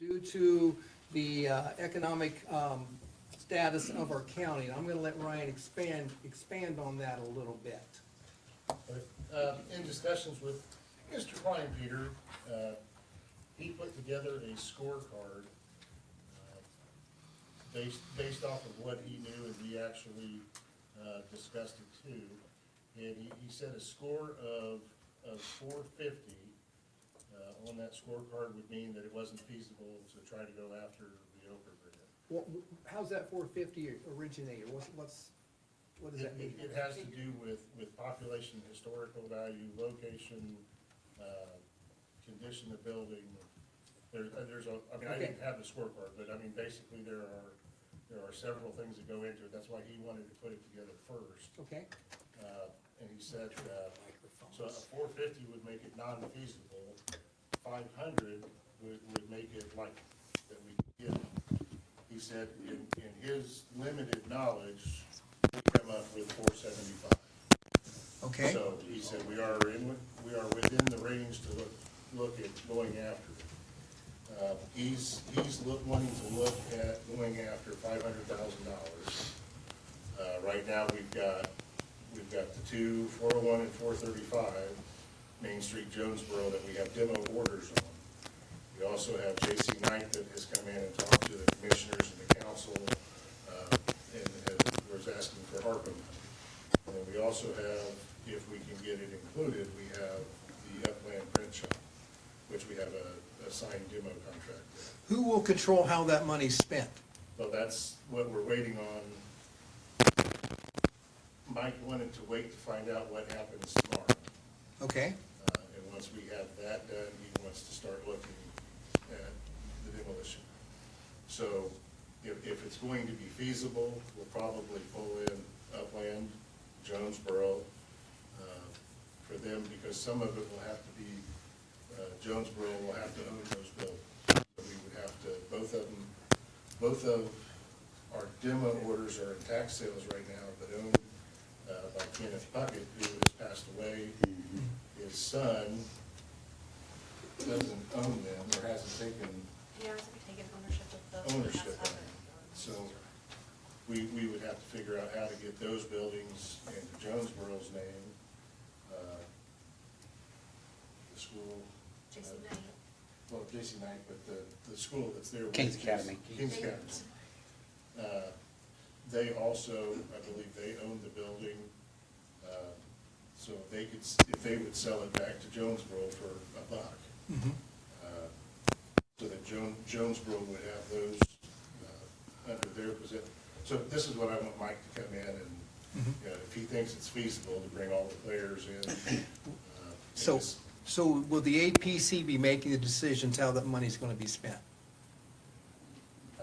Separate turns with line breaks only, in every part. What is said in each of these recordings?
due to the economic status of our county. And I'm gonna let Ryan expand on that a little bit.
In discussions with Mr. Klein Peter, he put together a scorecard based off of what he knew, and we actually discussed it too. And he said a score of 450 on that scorecard would mean that it wasn't feasible to try to go after the Oprah grant.
Well, how's that 450 originated? What does that mean?
It has to do with population, historical value, location, condition of building. I didn't have the scorecard, but I mean, basically there are several things that go into it. That's why he wanted to put it together first.
Okay.
And he said, so a 450 would make it non-feasible. 500 would make it like that we could get it. He said in his limited knowledge, we come up with 475.
Okay.
So he said we are within the range to look at going after it. He's wanting to look at going after $500,000. Right now we've got the two 401 and 435 Main Street Jonesboro that we have demo orders on. We also have J.C. Knight that has come in and talked to the commissioners and the council and was asking for ARPA money. And then we also have, if we can get it included, we have the Upland Print Shop, which we have a signed demo contract with.
Who will control how that money's spent?
So that's what we're waiting on. Mike wanted to wait to find out what happens tomorrow.
Okay.
And once we have that done, he wants to start looking at the demolition. So if it's going to be feasible, we'll probably pull in Upland, Jonesboro, for them, because some of it will have to be, Jonesboro will have to own those buildings. So we would have to, both of our demo orders are in tax sales right now, but owned by Kenneth Puckett, who has passed away. His son doesn't own them, or hasn't taken
ownership of the.
ownership of them. So we would have to figure out how to get those buildings into Jonesboro's name. The school.
J.C. Knight.
Well, J.C. Knight, but the school that's there.
King's Academy.
King's Academy. They also, I believe they own the building. So if they would sell it back to Jonesboro for $1.
Mm-hmm.
So that Jonesboro would have those under their possession. So this is what I want Mike to come in and, if he thinks it's feasible to bring all the players in.
So will the APC be making the decisions how that money's gonna be spent?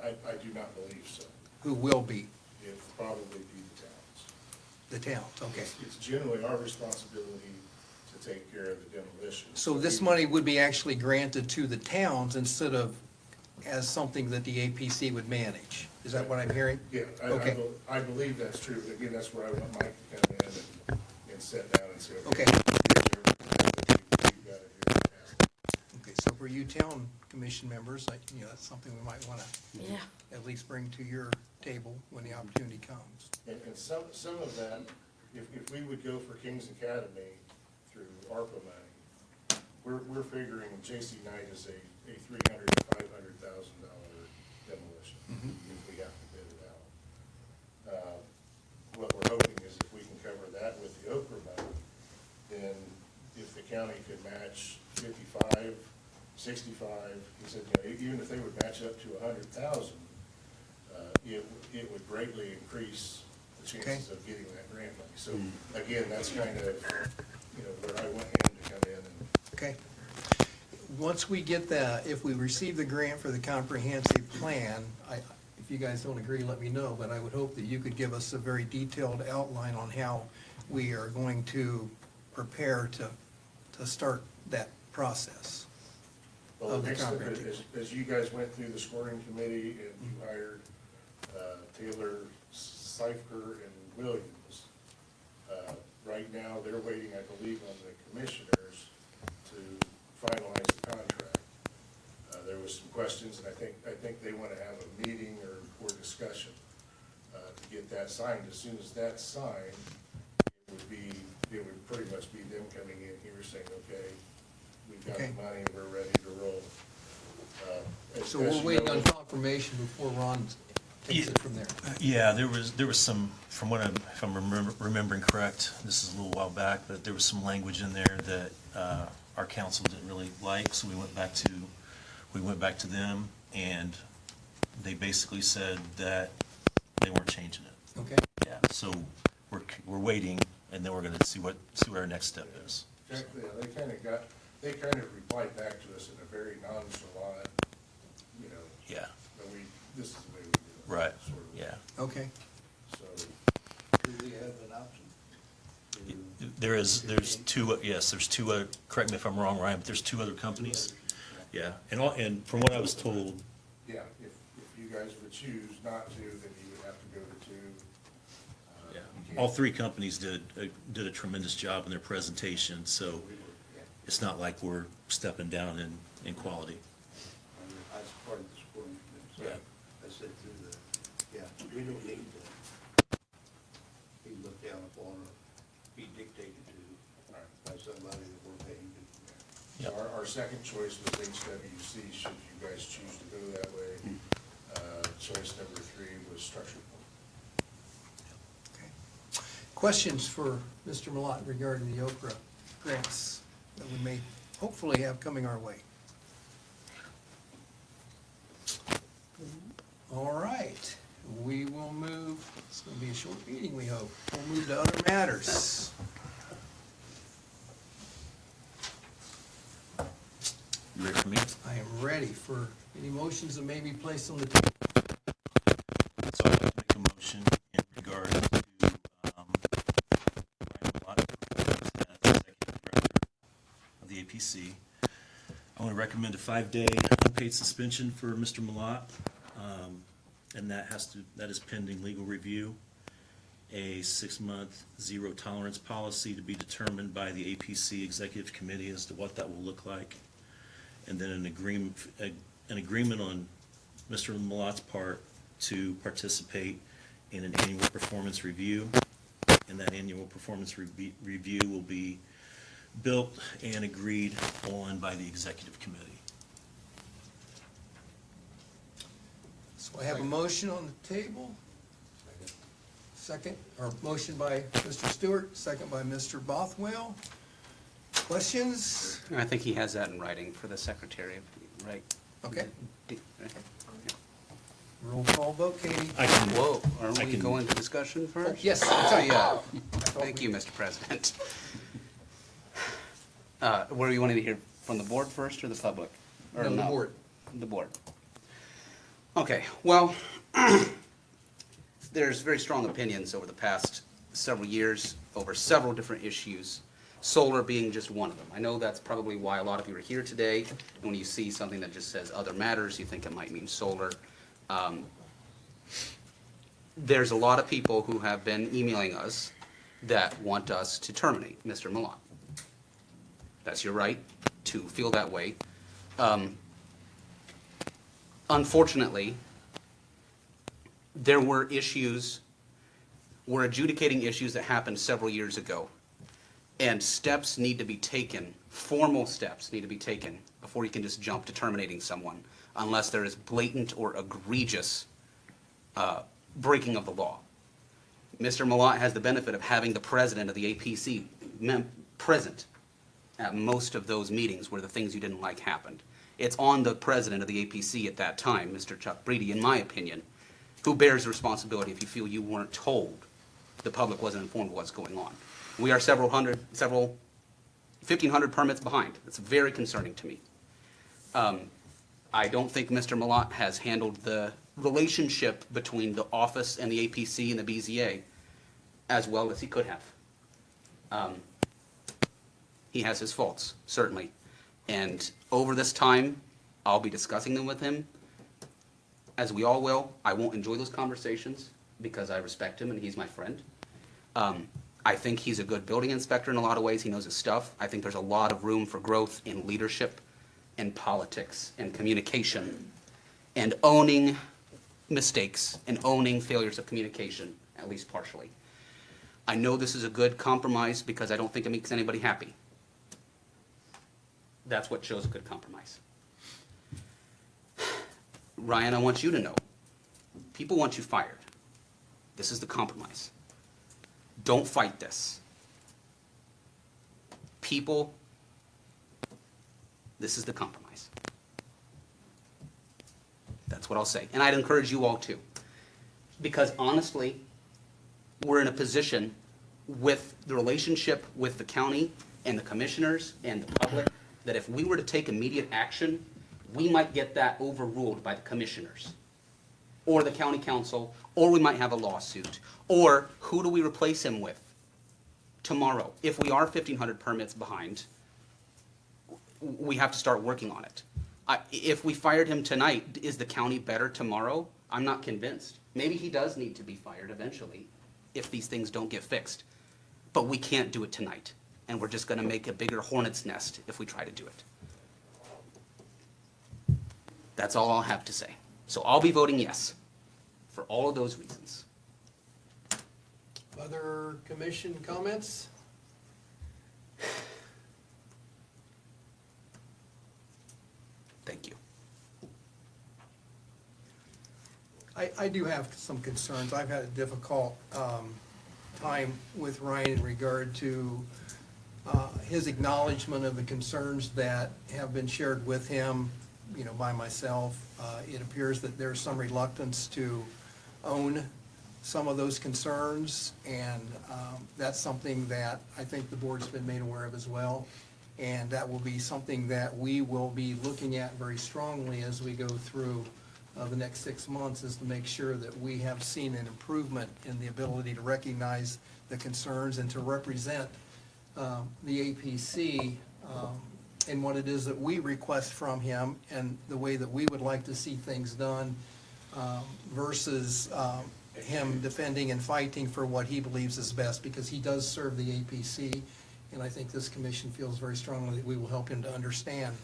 I do not believe so.
Who will be?
It will probably be the towns.
The towns, okay.
It's generally our responsibility to take care of the demolition.
So this money would be actually granted to the towns instead of as something that the APC would manage? Is that what I'm hearing?
Yeah,
Okay.
I believe that's true, but again, that's where I want Mike to come in and sit down and say,
Okay.
here's everything that we've got to do.
Okay, so for you town commission members, that's something we might wanna at least bring to your table when the opportunity comes.
And some of that, if we would go for King's Academy through ARPA money, we're figuring J.C. Knight is a $300,000 to $500,000 demolition if we have to bid it out. What we're hoping is if we can cover that with the Oprah money, then if the county could match 55, 65, he said, even if they would match up to 100,000, it would greatly increase the chances of getting that grant money. So again, that's kind of where I want him to come in and.
Okay. Once we get that, if we receive the grant for the comprehensive plan, if you guys don't agree, let me know, but I would hope that you could give us a very detailed outline on how we are going to prepare to start that process.
Well,
of the
next step
comprehensive.
as you guys went through the scoring committee and you hired Taylor, Seifker, and Williams, right now they're waiting, I believe, on the commissioners to finalize the contract. There was was some questions, and I think they want to have a meeting or discussion to get that signed. As soon as that's signed, it would pretty much be them coming in here saying, okay, we've got
Okay.
the money, we're ready to roll.
So we're waiting on confirmation before Ron takes it from there.
Yeah, there was some, from what if I'm remembering correct, this is a little while back, but there was some language in there that our council didn't really like, so we went back to them, and they basically said that they weren't changing it.
Okay,
Yeah, so we're waiting, and then we're gonna see what our next step is.
Exactly, they kind of replied back to us in a very nonchalant,
Yeah,
this is the way we do it.
right,
sort of.
yeah.
okay.
So,
Do we have an option?
There's two, yes, there's two, correct me if I'm wrong, Ryan, but there's two other companies. Yeah, and from what I was told,
yeah, if you guys would choose not to, then you would have to go to two.
yeah,
You can't-
all three companies did a tremendous job in their presentation, so
Yeah.
it's not like we're stepping down in quality.
I supported the scoring committee, so I said to we don't need to be looked down upon or be dictated to by somebody that we're paying to.
So our second choice was HWC, should you guys choose to go that way. Choice number 3 was structural.
Okay. Questions for Mr. Malott regarding the Okra grants that we may hopefully have coming our way? All right, we will move, it's going to be a short meeting, we hope. We'll move to other matters.
You ready for me?
I am ready for any motions that may be placed on the table.
So I'd like to make a motion in regard to Ryan Lott, as Executive Director of the APC. I want to recommend a 5-day unpaid suspension for Mr. Malott, and that is pending legal review. A 6-month zero tolerance policy to be determined by the APC Executive Committee as to what that will look like. And then an agreement on Mr. Malott's part to participate in an annual performance review. And that annual performance review will be built and agreed on by the executive committee.
So I have a motion on the table. Second, or motion by Mr. Stewart, second by Mr. Bothwell. Questions?
I think he has that in writing for the secretary, right?
Okay.
Right.
Roll call vote, Katie.
I can,
Whoa, are
I
we
can-
going to discussion first?
Yes,
Oh,
sorry.
yeah. Thank you, Mr. President. Where you wanted to hear, from the board first or the public? Or
No, the board.
The board. Okay, well, there's very strong opinions over the past several years over several different issues, solar being just one of them. I know that's probably why a lot of you are here today. And when you see something that just says other matters, you think it might mean solar. There's a lot of people who have been emailing us that want us to terminate Mr. Malott. That's your right to feel that way. Unfortunately, there were issues, we're adjudicating issues that happened several years ago. And steps need to be taken, formal steps need to be taken before you can just jump to terminating someone unless there is blatant or egregious breaking of the law. Mr. Malott has the benefit of having the president of the APC present at most of those meetings where the things you didn't like happened. It's on the president of the APC at that time, Mr. Chuck Breedy, in my opinion, who bears the responsibility if you feel you weren't told, the public wasn't informed of what's going on. We are several 1,500 permits behind. It's very concerning to me. I don't think Mr. Malott has handled the relationship between the office and the APC and the BZA as well as he could have. He has his faults, certainly. And over this time, I'll be discussing them with him, as we all will. I won't enjoy those conversations because I respect him and he's my friend. I think he's a good building inspector in a lot of ways. He knows his stuff. I think there's a lot of room for growth in leadership and politics and communication and owning mistakes and owning failures of communication, at least partially. I know this is a good compromise because I don't think it makes anybody happy. That's what shows a good compromise. Ryan, I want you to know, people want you fired. This is the compromise. Don't fight this. People, this is the compromise. That's what I'll say. And I'd encourage you all to. Because honestly, we're in a position with the relationship with the county and the commissioners and the public that if we were to take immediate action, we might get that overruled by the commissioners or the county council, or we might have a lawsuit. Or who do we replace him with tomorrow? If we are 1,500 permits behind, we have to start working on it. If we fired him tonight, is the county better tomorrow? I'm not convinced. Maybe he does need to be fired eventually if these things don't get fixed. But we can't do it tonight. And we're just gonna make a bigger hornet's nest if we try to do it. That's all I'll have to say. So I'll be voting yes for all of those reasons.
Other commission comments?
Thank you.
I do have some concerns. I've had a difficult time with Ryan in regard to his acknowledgement of the concerns that have been shared with him, you know, by myself. It appears that there's some reluctance to own some of those concerns, and that's something that I think the board's been made aware of as well. And that will be something that we will be looking at very strongly as we go through the next 6 months, is to make sure that we have seen an improvement in the ability to recognize the concerns and to represent the APC in what it is that we request from him and the way that we would like to see things done versus him defending and fighting for what he believes is best, because he does serve the APC. And I think this commission feels very strongly that we will help him to understand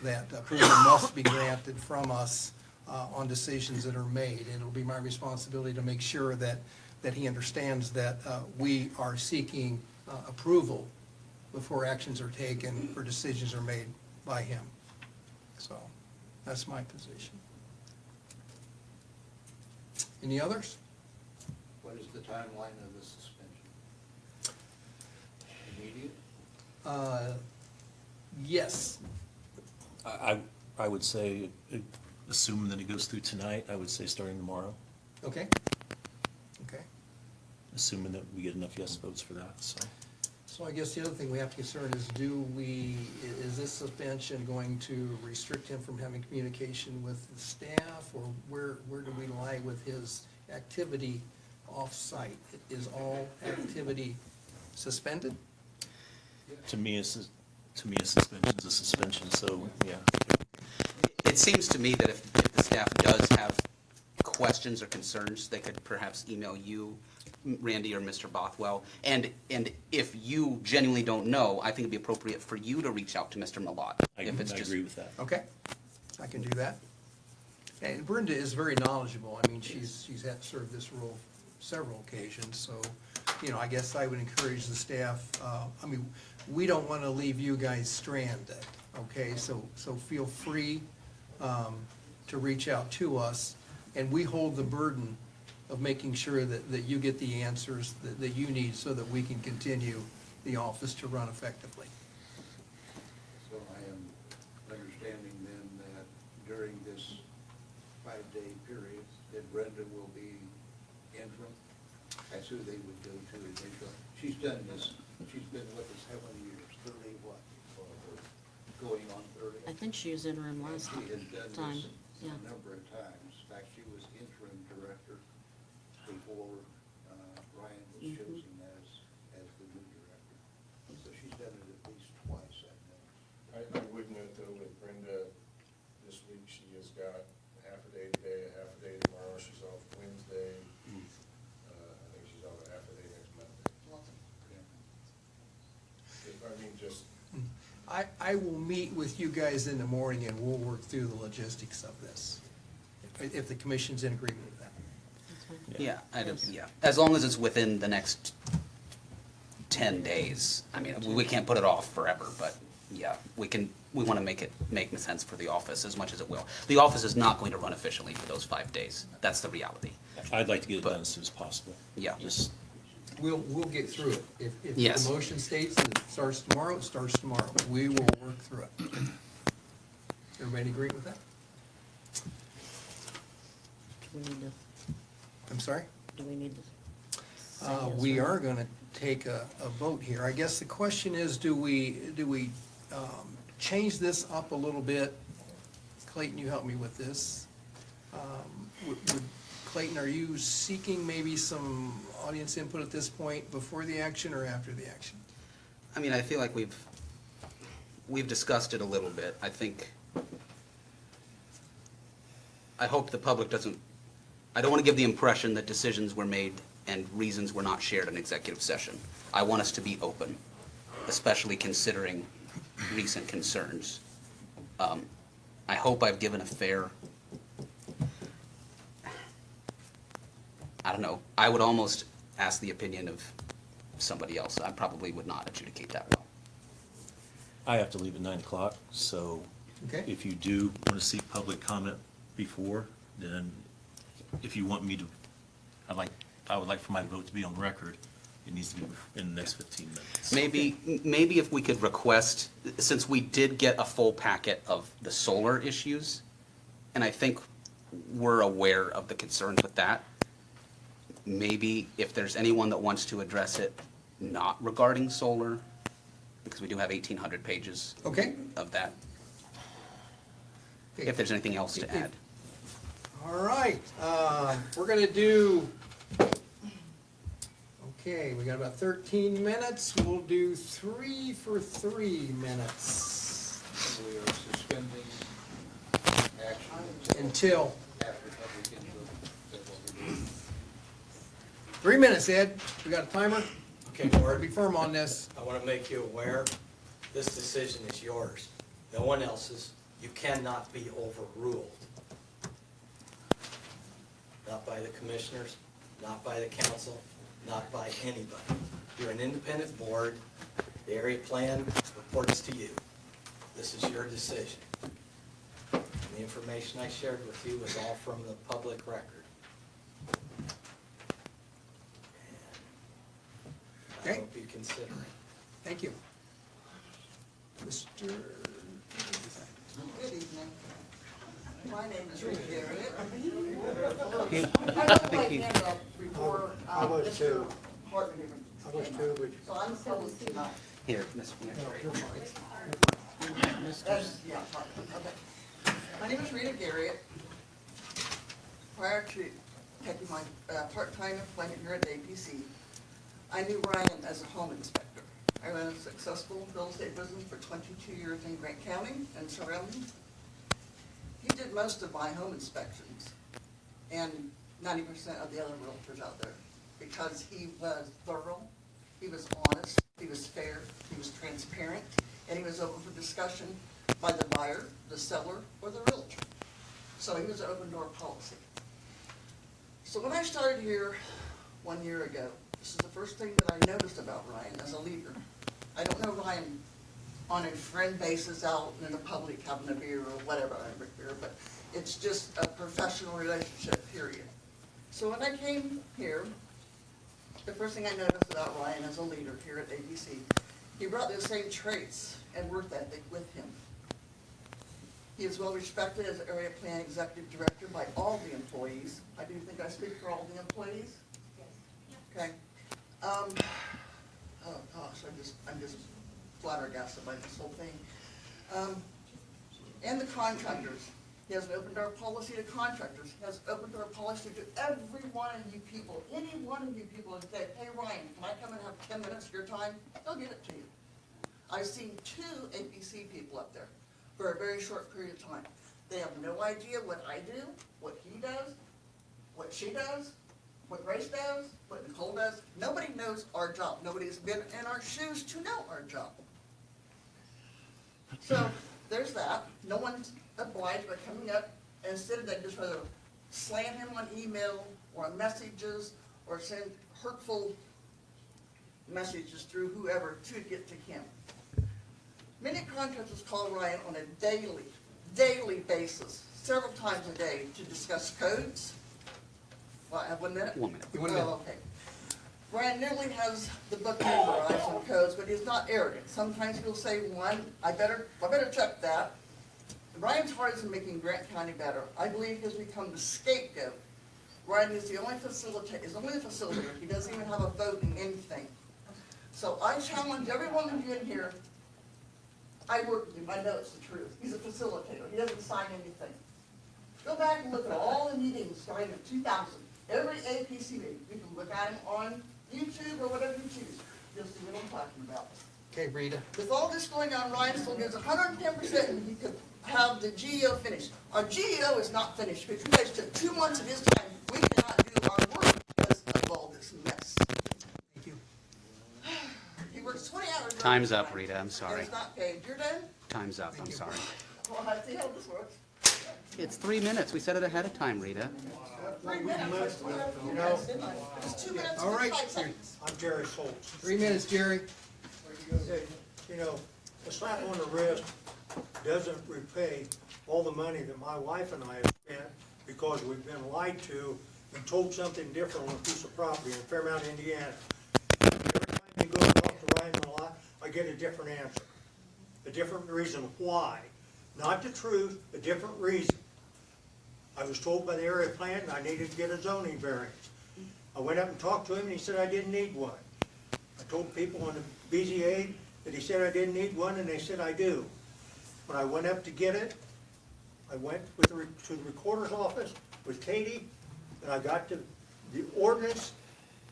that approval must be granted from us on decisions that are made. And it'll be my responsibility to make sure that he understands that we are seeking approval before actions are taken or decisions are made by him. So that's my position. Any others?
What is the timeline of the suspension? Immediate?
Yes.
I would say, assuming that it goes through tonight, I would say starting tomorrow,
Okay. Okay.
assuming that we get enough yes votes for that, so.
So I guess the other thing we have to consider is is this suspension going to restrict him from having communication with the staff, or where do we lie with his activity off-site? Is all activity suspended?
To me, a suspension's a suspension, so, yeah.
It seems to me that if the staff does have questions or concerns, they could perhaps email you, Randy, or Mr. Bothwell. And if you genuinely don't know, I think it'd be appropriate for you to reach out to Mr. Malott.
I
if it's just-
agree with that.
Okay, I can do that. And Brenda is very knowledgeable. I mean, she's had served this role several occasions, so, you know, I guess I would encourage the staff, I mean, we don't want to leave you guys stranded, okay? So feel free to reach out to us, and we hold the burden of making sure that you get the answers that you need so that we can continue the office to run effectively.
So I am understanding then that during this 5-day period, that Brenda will be interim? That's who they would go to as interim. She's done this, she's been with us how many years? 30 what? Going on 30?
I think she was interim last
She has done
time,
this
yeah.
a number of times. In fact, she was interim director before Ryan was
Mhm.
chosen as the new director. So she's done it at least twice, I know.
I would note though with Brenda, this week she has got half a day today, a half a day tomorrow, she's off Wednesday. I think she's off a half a day next Monday.
Yeah.
I mean, just
I will meet with you guys in the morning and we'll work through the logistics of this, if the commission's in agreement with that.
Yeah, yeah, as long as it's within the next 10 days. I mean, we can't put it off forever, but yeah, we want to make sense for the office as much as it will. The office is not going to run efficiently for those 5 days. That's the reality.
I'd like to get it done as soon as possible.
Yeah.
Just,
We'll get through it. If
Yes.
the motion states that it starts tomorrow, it starts tomorrow. We will work through it. Everybody agree with that?
Do we need to,
I'm sorry?
do we need to? say yes
We
or no?
are gonna take a vote here. I guess the question is, do we change this up a little bit? Clayton, you help me with this. Clayton, are you seeking maybe some audience input at this point, before the action or after the action?
I mean, I feel like we've discussed it a little bit. I hope the public doesn't, I don't want to give the impression that decisions were made and reasons were not shared in executive session. I want us to be open, especially considering recent concerns. I hope I've given a fair, I don't know, I would almost ask the opinion of somebody else. I probably would not adjudicate that well.
I have to leave at 9 o'clock, so
Okay.
if you do want to seek public comment before, then if you want me to, I would like for my vote to be on record. It needs to be in the next 15 minutes.
Maybe if we could request, since we did get a full packet of the solar issues, and I think we're aware of the concerns with that, maybe if there's anyone that wants to address it not regarding solar, because we do have 1,800 pages
Okay.
of that, if there's anything else to add.
All right, we're gonna do, okay, we got about 13 minutes. We'll do 3 for 3 minutes
We are suspending action
until,
after public input. That's what we're doing.
3 minutes, Ed. We got a timer?
Okay,
Be
Ward,
firm on this.
I want to make you aware, this decision is yours, no one else's. You cannot be overruled. Not by the commissioners, not by the council, not by anybody. You're an independent board. The area plan reports to you. This is your decision. And the information I shared with you was all from the public record. And I
Okay.
hope you consider it.
Thank you. Mr.
Good evening. My name is Rita Garrett. Before, Mr. Hartman even came up. So I'm supposed to know.
Here, Ms.
Yeah, Hartman, okay. My name is Rita Garrett. Prior to taking my part-time employment here at APC, I knew Ryan as a home inspector. I ran a successful real estate business for 22 years in Grant County and surroundings. He did most of my home inspections and 90% of the other realtors out there because he was thorough, he was honest, he was fair, he was transparent, and he was open for discussion by the buyer, the seller, or the realtor. So he was an open door policy. So when I started here 1 year ago, this is the first thing that I noticed about Ryan as a leader. I don't know Ryan on a friend basis out in the public having a beer or whatever, but it's just a professional relationship, period. So when I came here, the first thing I noticed about Ryan as a leader here at ABC, he brought those same traits and work ethic with him. He is well respected as Area Plan Executive Director by all the employees. I do think I speak for all the employees. Okay. Oh gosh, I'm just flabbergasted by this whole thing. And the contractors. He has an open door policy to contractors. He has open door policy to every one of you people. Any one of you people that say, hey Ryan, can I come and have 10 minutes of your time? He'll give it to you. I've seen 2 APC people up there for a very short period of time. They have no idea what I do, what he does, what she does, what Grace does, what Nicole does. Nobody knows our job. Nobody's been in our shoes to know our job. So, there's that. No one's obliged by coming up, and instead of that, just rather slam him on email or on messages or send hurtful messages through whoever to get to him. Many contractors call Ryan on a daily basis, several times a day, to discuss codes. Well, I have 1 minute?
1 minute.
Oh, okay. Ryan nearly has the book memorized on codes, but he's not arrogant. Sometimes he'll say one, I better check that. Ryan's heart is in making Grant County better. I believe he has become the scapegoat. Ryan is the only facilitator. He doesn't even have a vote in anything. So I challenge every one of you in here. I work with him, I know it's the truth. He's a facilitator, he doesn't sign anything. Go back and look at all the meetings starting in 2000, every APC meeting. You can look at them on YouTube or whatever you choose. You'll see what I'm talking about.
Okay, Rita.
With all this going on, Ryan still gives 110% and he could have the GEO finished. Our GEO is not finished because you guys took 2 months of his time. We cannot do our work because of all this mess.
Thank you.
He works 20 hours.
Time's up,
time,
Rita, I'm
and
sorry.
it's not paid. You're done?
Time's up, I'm sorry.
Well, I see how this works.
It's 3 minutes. We said it ahead of time, Rita.
3 minutes. I still have 4 minutes, didn't I? It was 2 minutes
All
and
right.
5 seconds.
I'm Jerry Schultz.
3 minutes, Jerry.
You know, a slap on the wrist doesn't repay all the money that my wife and I have spent because we've been lied to and told something different on a piece of property in Fairmount, Indiana. Every time you go and talk to Ryan a lot, I get a different answer, a different reason why. Not the truth, a different reason. I was told by the area plan I needed to get a zoning variance. I went up and talked to him and he said I didn't need one. I told people on the BZA that he said I didn't need one and they said I do. When I went up to get it, I went with to the recorder's office with Katie and I got the ordinance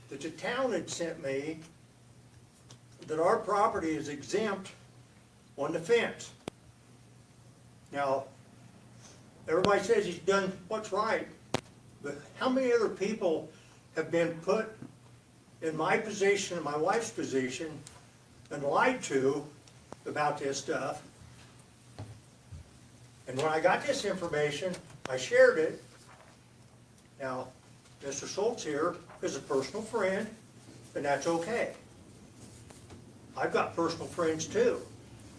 that the town had sent me that our property is exempt on the fence. Now, everybody says he's done what's right, but how many other people have been put in my position and my wife's position and lied to about this stuff? And when I got this information, I shared it. Now, Mr. Schultz here is a personal friend, and that's okay. I've got personal friends too,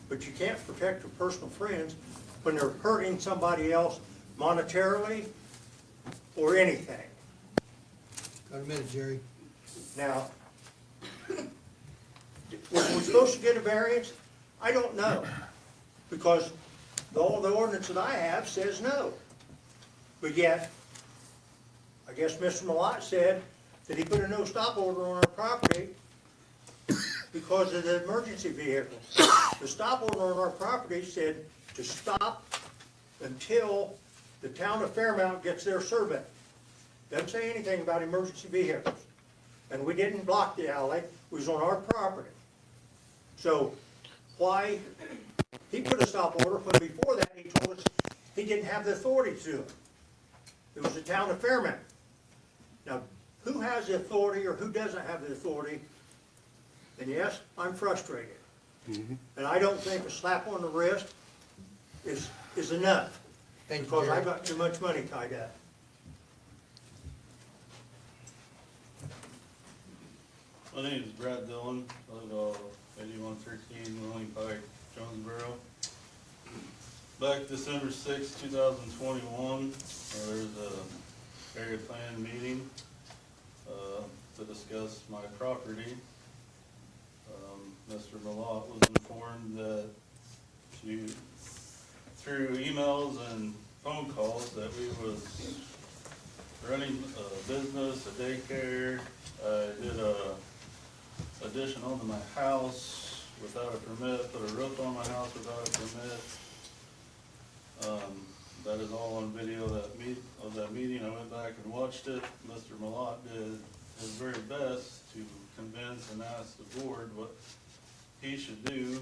but you can't protect your personal friends when they're hurting somebody else monetarily or anything.
Got a minute, Jerry.
Now, was we supposed to get a variance? I don't know, because all the ordinance that I have says no. But yet, I guess Mr. Malott said that he put a no-stop order on our property because of the emergency vehicle. The stop order on our property said to stop until the town of Fairmount gets their survey. Doesn't say anything about emergency vehicles. And we didn't block the alley, it was on our property. So why, he put a stop order, but before that he told us he didn't have the authority to do it. It was the town of Fairmount. Now, who has the authority or who doesn't have the authority? And yes, I'm frustrated. And I don't think a slap on the wrist is enough.
Thank you,
Because
Jerry.
I've got too much money tied up.
My name is Brad Dillon, I live at 8113 Willing Pike, Jonesboro. Back December 6, 2021, there was a area plan meeting to discuss my property. Mr. Malott was informed that through emails and phone calls that we was running a business, a daycare. I did a addition onto my house without a permit, put a roof on my house without a permit. That is all on video of that meeting. I went back and watched it. Mr. Malott did his very best to convince and ask the board what he should do.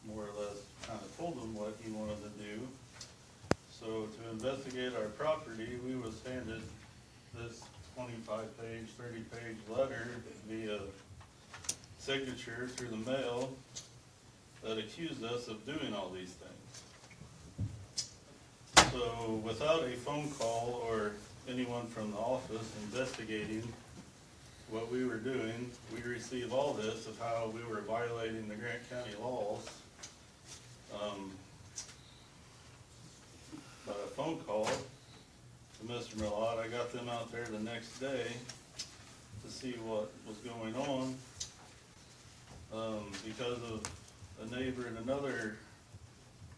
More or less kind of told him what he wanted to do. So to investigate our property, we was handed this 25-page, 30-page letter via signature through the mail. that accused us of doing all these things. So without a phone call or anyone from the office investigating what we were doing, we received all this of how we were violating the Grant County laws. By a phone call to Mr. Millot, I got them out there the next day to see what was going on. Because of a neighbor and another,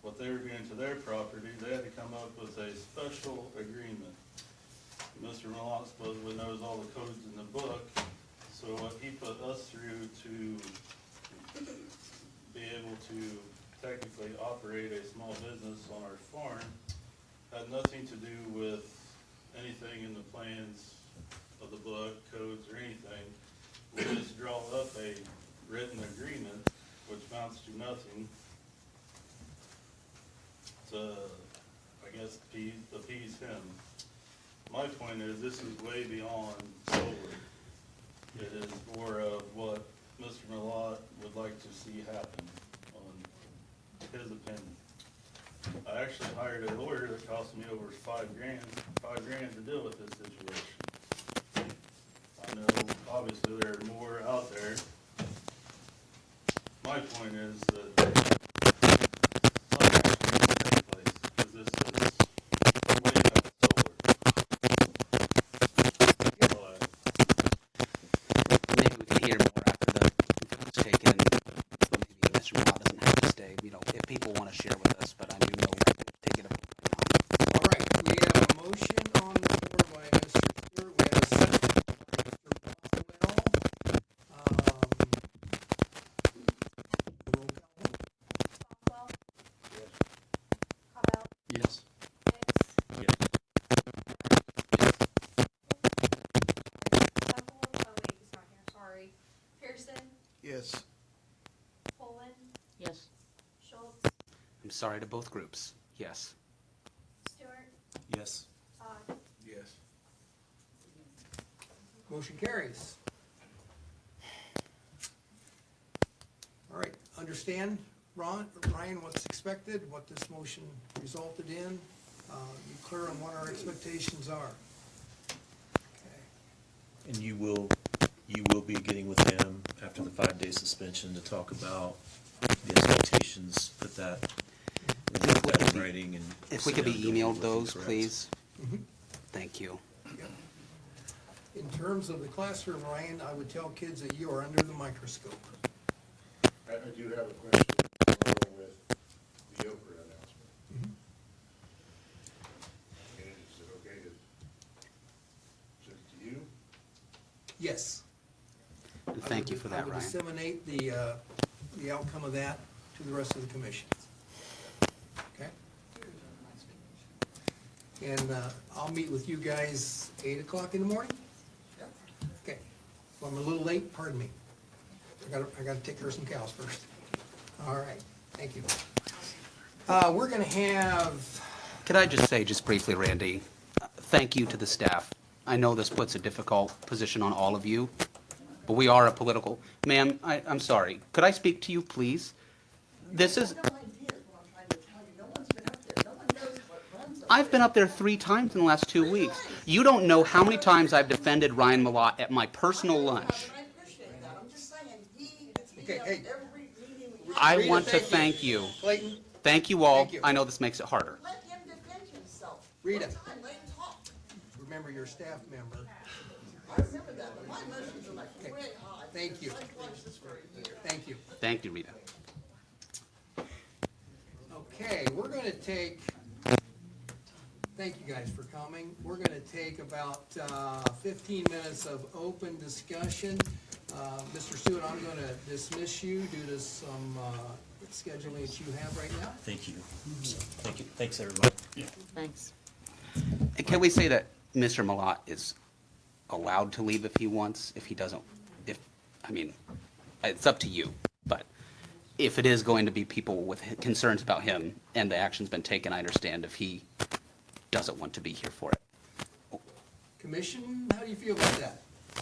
what they were doing to their property, they had to come up with a special agreement. Mr. Millot supposedly knows all the codes in the book, so what he put us through to be able to technically operate a small business on our farm had nothing to do with anything in the plans of the book, codes, or anything. We just draw up a written agreement, which amounts to nothing, to, I guess, appease him. My point is, this is way beyond solar. It is more of what Mr. Millot would like to see happen, on his opinion. I actually hired a lawyer that cost me over $5 grand to deal with this situation. I know, obviously, there are more out there. My point is that some action needs to take place, because this is way past solar.
Maybe we can hear more after the vote was taken. Maybe Mr. Millot doesn't have to stay, if people want to share with us, but I do know we're taking a vote right now.
All right, we have a motion on the floor by Mr. Stewart, we have a second by Mr. Boswell. Roll call.
Boswell.
Yes.
Cobell.
Yes.
Hicks.
Yes.
Buckle. Oh wait, he's not here, sorry. Pearson.
Yes.
Poland.
Yes.
Schultz.
I'm sorry to both groups. Yes.
Stewart.
Yes.
Todd.
Yes.
Motion carries. All right, understand, Ryan, what's expected, what this motion resulted in? You clear on what our expectations are? Okay.
And you will be getting with him after the 5-day suspension to talk about the expectations, put that in writing and.
If we
sit
could be
down and go over
emailed
with you,
those,
correct?
please.
Mhm.
Thank you.
Yep. In terms of the classroom, Ryan, I would tell kids that you are under the microscope.
I do have a question with the Oprah announcement.
Mhm.
And is it okay to send it to you?
Yes.
And thank you for
I
that,
would
Ryan.
disseminate the outcome of that to the rest of the commission. Okay? And I'll meet with you guys 8 o'clock in the morning?
Yep.
Okay. Well, I'm a little late, pardon me. I gotta take care of some cows first. All right, thank you. We're gonna have,
Could I just say, just briefly, Randy, thank you to the staff. I know this puts a difficult position on all of you, but we are a political, ma'am, I'm sorry. Could I speak to you, please? This is,
You have no idea what I'm trying to tell you. No one's been up there. No one knows what runs up
I've been up there 3 times in the last 2 weeks. You don't know how many times I've defended Ryan Millot at my personal lunch.
I appreciate that. I'm just saying, he gets me
Okay,
up
hey.
every meeting we have.
I
Rita,
want to
thank you.
thank you.
Clayton,
Thank you all.
Thank you.
I know this makes it harder.
Let him defend himself.
Rita.
One time, let him talk.
remember your staff member.
I remember that, but my emotions are like
Okay.
way high.
Thank you.
I've watched this for a year.
Thank you.
Thank you, Rita.
Okay, we're gonna take, thank you guys for coming. We're gonna take about 15 minutes of open discussion. Mr. Stewart, I'm gonna dismiss you due to some scheduling that you have right now.
Thank you. Thank you. Thanks, everybody.
Thanks.
And can we say that Mr. Millot is allowed to leave if he wants, if he doesn't, it's up to you, but if it is going to be people with concerns about him and the action's been taken, I understand if he doesn't want to be here for it.
Commission, how do you feel about that?
I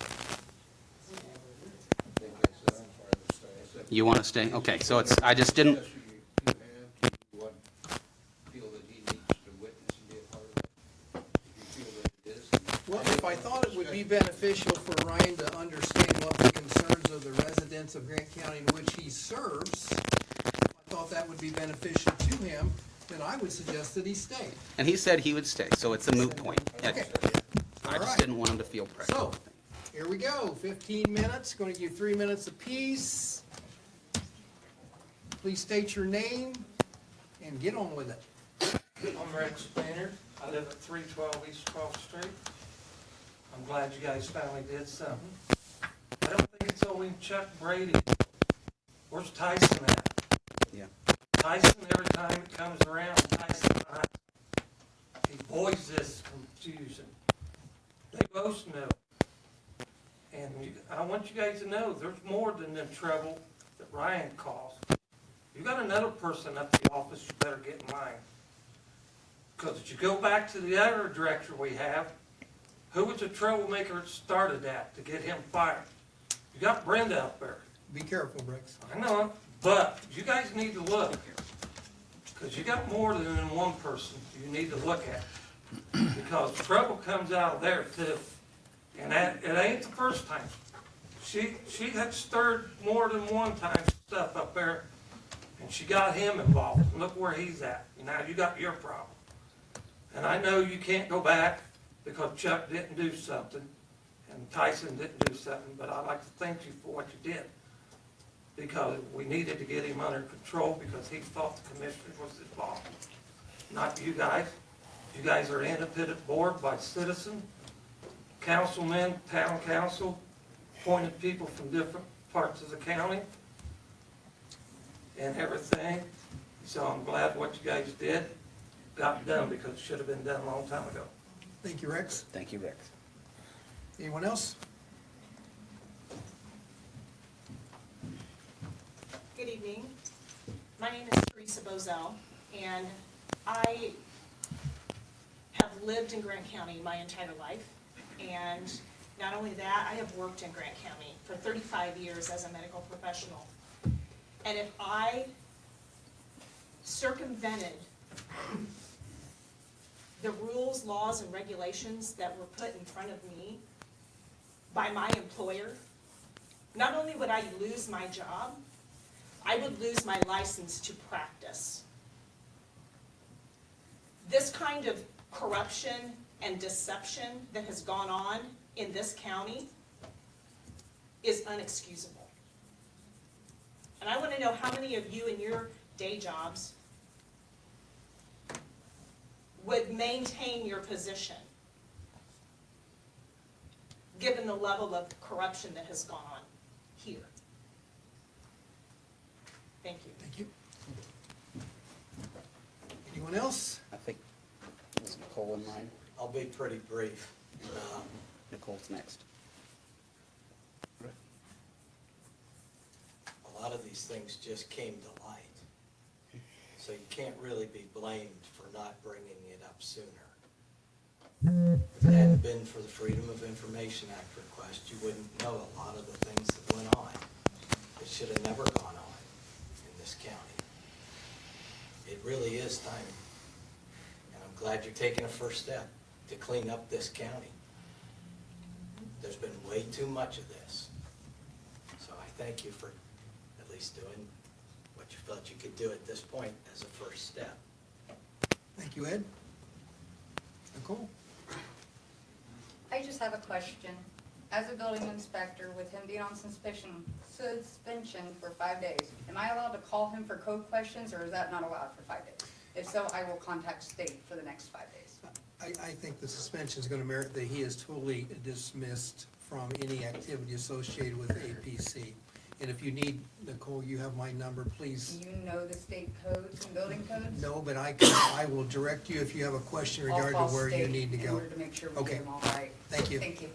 think that's, I'm sorry,
You want to stay? Okay, so it's, I just didn't,
Discussion you have, do you want, feel that he needs to witness and be a part of it? If you feel that it is, then
Well, if I thought it would be beneficial for Ryan to understand what the concerns of the residents of Grant County in which he serves, I thought that would be beneficial to him, then I would suggest that he stay.
and he said he would stay, so it's a moot point.
Okay.
I
All
just
right.
didn't want him to feel pressure.
So, here we go, 15 minutes, going to give you 3 minutes apiece. Please state your name and get on with it.
I'm Rex Spaniard. I live at 312 East 12th Street. I'm glad you guys finally did something. I don't think it's only Chuck Brady. Where's Tyson at?
Yeah.
Tyson, every time it comes around, Tyson, he avoids this confusion. They both know. And I want you guys to know, there's more than the trouble that Ryan caused. You got another person up the office, you better get in line. Because if you go back to the other director we have, who was the troublemaker that started that to get him fired? You got Brenda up there.
Be careful, Rex.
I know, but you guys need to look. Because you got more than one person you need to look at. Because trouble comes out of there too. And that, it ain't the first time. She had stirred more than one time stuff up there. And she got him involved. And look where he's at. Now you got your problem. And I know you can't go back because Chuck didn't do something and Tyson didn't do something, but I'd like to thank you for what you did. Because we needed to get him under control because he thought the commissioner was involved. Not you guys. You guys are an independent board by citizen, councilmen, town council, appointed people from different parts of the county and everything. So I'm glad what you guys did got done because it should have been done a long time ago.
Thank you, Rex.
Thank you, Rex.
Anyone else?
Good evening. My name is Teresa Bozell, and I have lived in Grant County my entire life. And not only that, I have worked in Grant County for 35 years as a medical professional. And if I circumvented the rules, laws, and regulations that were put in front of me by my employer, not only would I lose my job, I would lose my license to practice. This kind of corruption and deception that has gone on in this county is unexcusable. And I want to know how many of you in your day jobs would maintain your position, given the level of corruption that has gone on here. Thank you.
Thank you. Anyone else?
I think, is Nicole in line?
I'll be pretty brief.
Nicole's next.
A lot of these things just came to light. So you can't really be blamed for not bringing it up sooner. If it hadn't been for the Freedom of Information Act request, you wouldn't know a lot of the things that went on. It should have never gone on in this county. It really is time. And I'm glad you're taking a first step to clean up this county. There's been way too much of this. So I thank you for at least doing what you felt you could do at this point as a first step.
Thank you, Ed. Nicole?
I just have a question. As a building inspector, with him being on suspension for 5 days, am I allowed to call him for code questions, or is that not allowed for 5 days? If so, I will contact state for the next 5 days.
I think the suspension is going to merit that he is totally dismissed from any activity associated with APC. And if you need, Nicole, you have my number, please.
Do you know the state codes and building codes?
No, but I will direct you if you have a question
I'll
regarding
call
to where you
state
need to
in
go.
order to make sure we
Okay.
get them all right.
Thank you.
Thank you.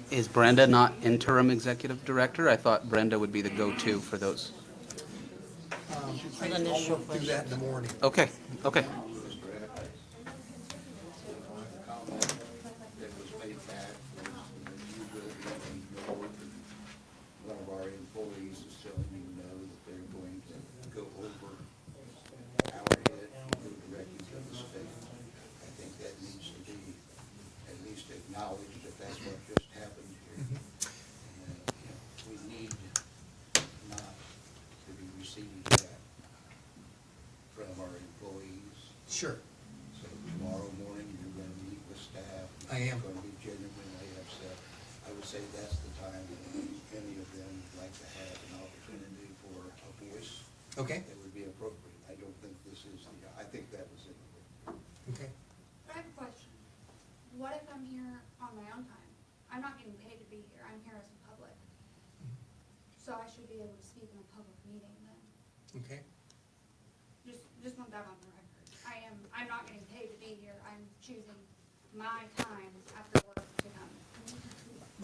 Is Brenda not interim executive director? I thought Brenda would be the go-to for those.
I'll
initial
work through that in the morning.
Okay, okay.
that was made back, and you
Sure.
So tomorrow morning, you're gonna meet with staff.
I am.
It's gonna be genuinely upset. I would say that's the time that any of them would like to have an opportunity for a voice.
Okay,
That would be appropriate. I don't think this is the, I think that was it.
okay.
I have a question. What if I'm here on my own time? I'm not getting paid to be here. I'm here as a public. So I should be able to speak in a public meeting then.
Okay.
Just want that on the record. I'm not getting paid to be here. I'm choosing my time after work to come.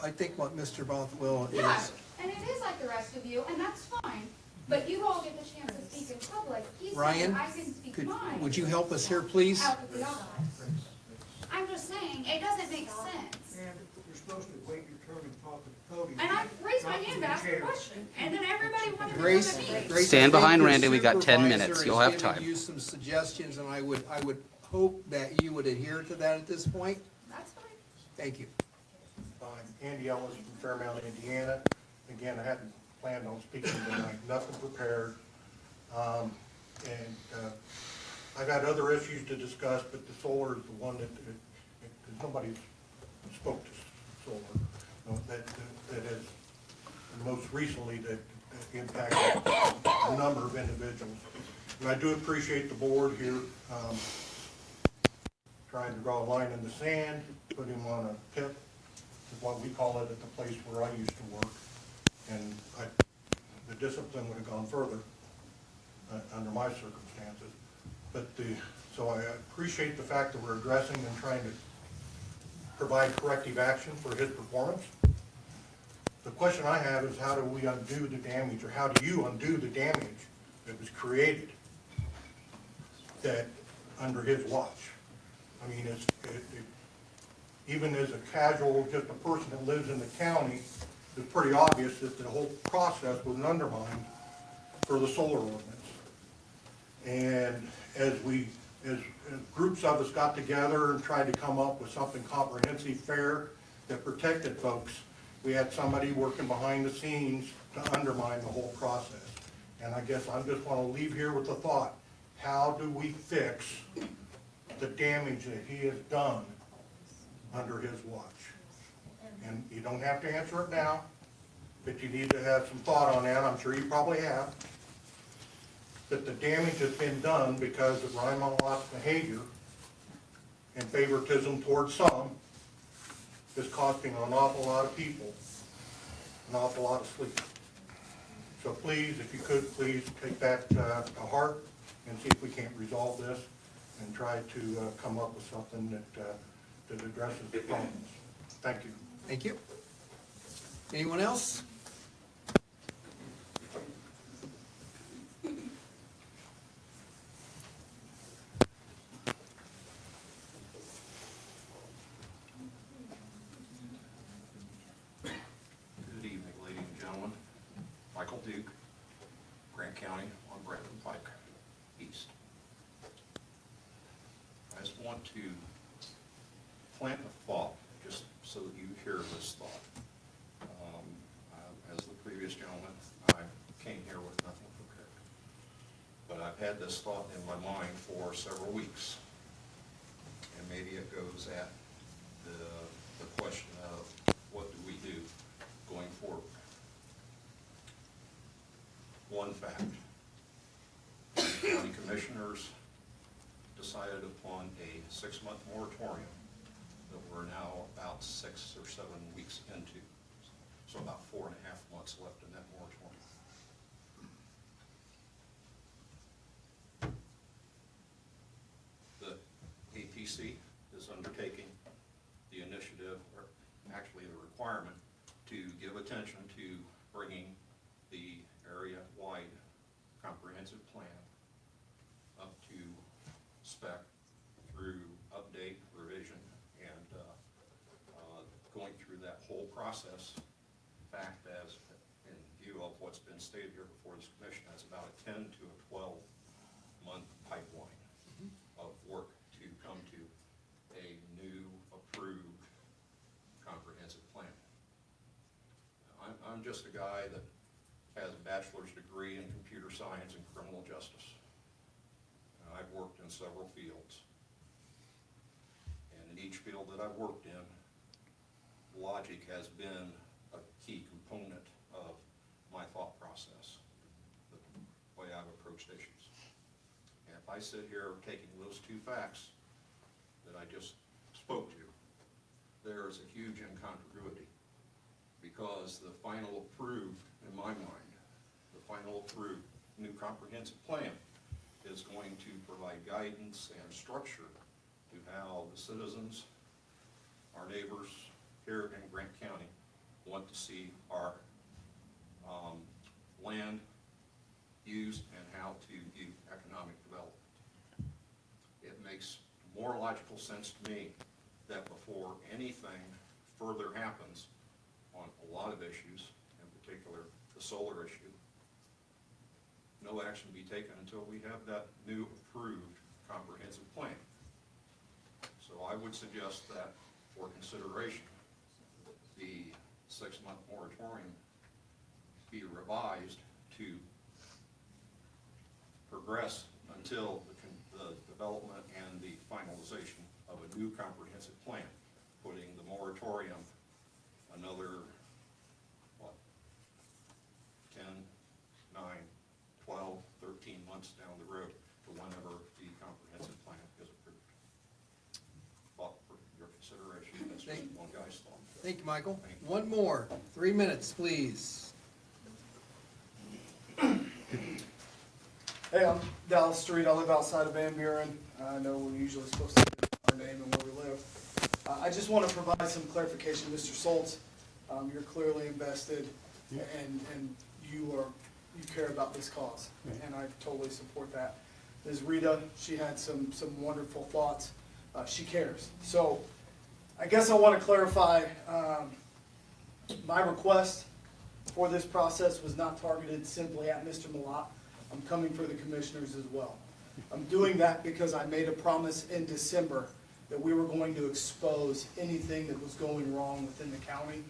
I think what Mr. Bothwell
Yeah,
is,
and it is like the rest of you, and that's fine. But you all get the chance to speak in public. He's
Ryan,
saying I can speak mine.
would you help us here, please?
Out of the office. I'm just saying, it doesn't make sense.
And you're supposed to wait your turn and talk at the podium.
And I raised my hand to ask a question, and then everybody wanted to come
Grace,
to me.
Grace,
Stand
I think
behind
your
Randy, we got 10
supervisor
minutes.
is
You'll have
giving
time.
you some suggestions, and I would hope that you would adhere to that at this point.
That's fine.
Thank you.
I'm Andy Ellis from Fairmount, Indiana. Again, I hadn't planned on speaking tonight, nothing prepared. I've had other issues to discuss, but the solar is the one that nobody spoke to solar. That has most recently that impacted a number of individuals. And I do appreciate the board here trying to draw a line in the sand, put him on a PIP, is what we call it at the place where I used to work. And the discipline would have gone further under my circumstances. But so I appreciate the fact that we're addressing and trying to provide corrective action for his performance. The question I have is how do we undo the damage, or how do you undo the damage that was created that under his watch? I mean, even as a casual, just a person that lives in the county, it's pretty obvious that the whole process was undermined for the solar ordinance. And as groups of us got together and tried to come up with something comprehensive, fair, that protected folks, we had somebody working behind the scenes to undermine the whole process. And I guess I just want to leave here with the thought, how do we fix the damage that he has done under his watch? And you don't have to answer it now, but you need to have some thought on that. I'm sure you probably have. That the damage has been done because of Ryan Malot's behavior and favoritism towards some is costing an awful lot of people an awful lot of sleep. So please, if you could, please take that to heart and see if we can't resolve this and try to come up with something that addresses the problems. Thank you.
Thank you. Anyone else?
Good evening, ladies and gentlemen. Michael Duke, Grant County on Brandon Pike East. I just want to plant a thought, just so that you hear this thought. As the previous gentleman, I came here with nothing prepared. But I've had this thought in my mind for several weeks. And maybe it goes at the question of what do we do going forward. One fact, the county commissioners decided upon a 6-month moratorium that we're now about 6 or 7 weeks into. So about 4.5 months left in that moratorium. The APC is undertaking the initiative, or actually the requirement, to give attention to bringing the area-wide comprehensive plan up to spec through update, revision, and going through that whole process. In fact, as in view of what's been stated here before this commission, that's about a 10 to a 12-month pipeline of work to come to a new approved comprehensive plan. I'm just a guy that has a bachelor's degree in computer science and criminal justice. I've worked in in several fields. And in each field that I've worked in, logic has been a key component of my thought process, the way I've approached issues. And if I sit here taking those two facts that I just spoke to, there is a huge incongruity, because the final approved, in my mind, the final approved new comprehensive plan is going to provide guidance and structure to how the citizens, our neighbors here in Grant County, want to see our land used and how to view economic development. It makes more logical sense to me that before anything further happens on a lot of issues, in particular the solar issue, no action be taken until we have that new approved comprehensive plan. So I would suggest that for consideration, the 6-month moratorium be revised to progress until the development and the finalization of a new comprehensive plan, putting the moratorium another, what, 10, 9, 12, 13 months down the road to whenever the comprehensive plan is approved. But for your consideration, that's just one guy's thought.
Thank you, Michael. One more, 3 minutes, please.
Hey, I'm Dallas Street. I live outside of Van Buren. I know we're usually supposed to give our name and where we live. I just want to provide some clarification, Mr. Soltz. You're clearly invested, and you care about this cause, and I totally support that. Ms. Rita, she had some wonderful thoughts. She cares. So I guess I want to clarify, my request for this process was not targeted simply at Mr. Malott. I'm coming for the commissioners as well. I'm doing that because I made a promise in December that we were going to expose anything that was going wrong within the county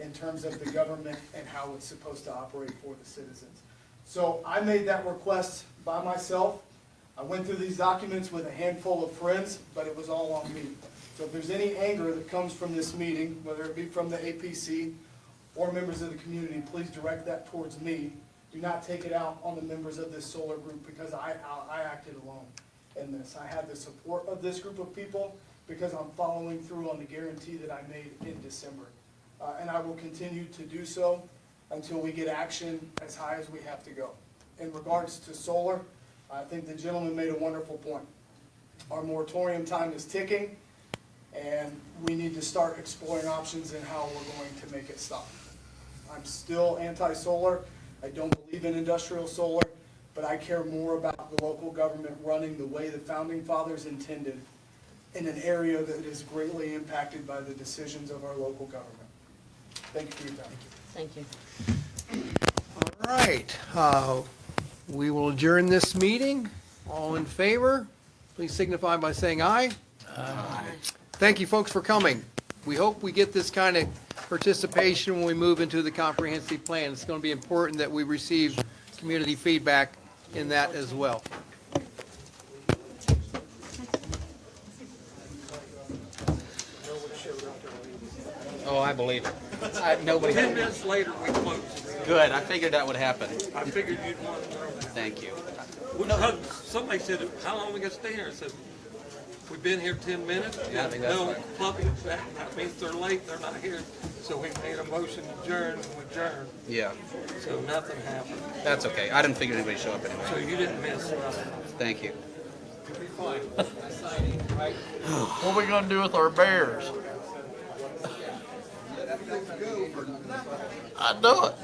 in terms of the government and how it's supposed to operate for the citizens. So I made that request by myself. I went through these documents with a handful of friends, but it was all on me. So if there's any anger that comes from this meeting, whether it be from the APC or members of the community, please direct that towards me. Do not take it out on the members of this solar group, because I acted alone in this. I had the support of this group of people because I'm following through on the guarantee that I made in December. And I will continue to do so until we get action as high as we have to go. In regards to solar, I think the gentleman made a wonderful point. Our moratorium time is ticking, and we need to start exploring options in how we're going to make it stop. I'm still anti-solar. I don't believe in industrial solar, but I care more about the local government running the way the founding fathers intended in an area that is greatly impacted by the decisions of our local government. Thank you for your time.
Thank you.
All right, we will adjourn this meeting. All in favor, please signify by saying aye. Aye. Thank you, folks, for coming. We hope we get this kind of participation when we move into the comprehensive plan. It's going to be important that we receive community feedback in that as well.
Oh, I believe it. Nobody.
10 minutes later, we close.
Good, I figured that would happen.
I figured you'd want to know.
Thank you.
Somebody said, how long we gonna stay here? I said, we've been here 10 minutes.
Yeah, I think that's
No,
right.
public, that means they're late, they're not here. So we made a motion to adjourn, and we adjourned.
Yeah,
So nothing happened.
that's okay. I didn't figure anybody would show up
So
anyway.
you didn't miss nothing.
Thank you.
What are we gonna do with our bears? I know it.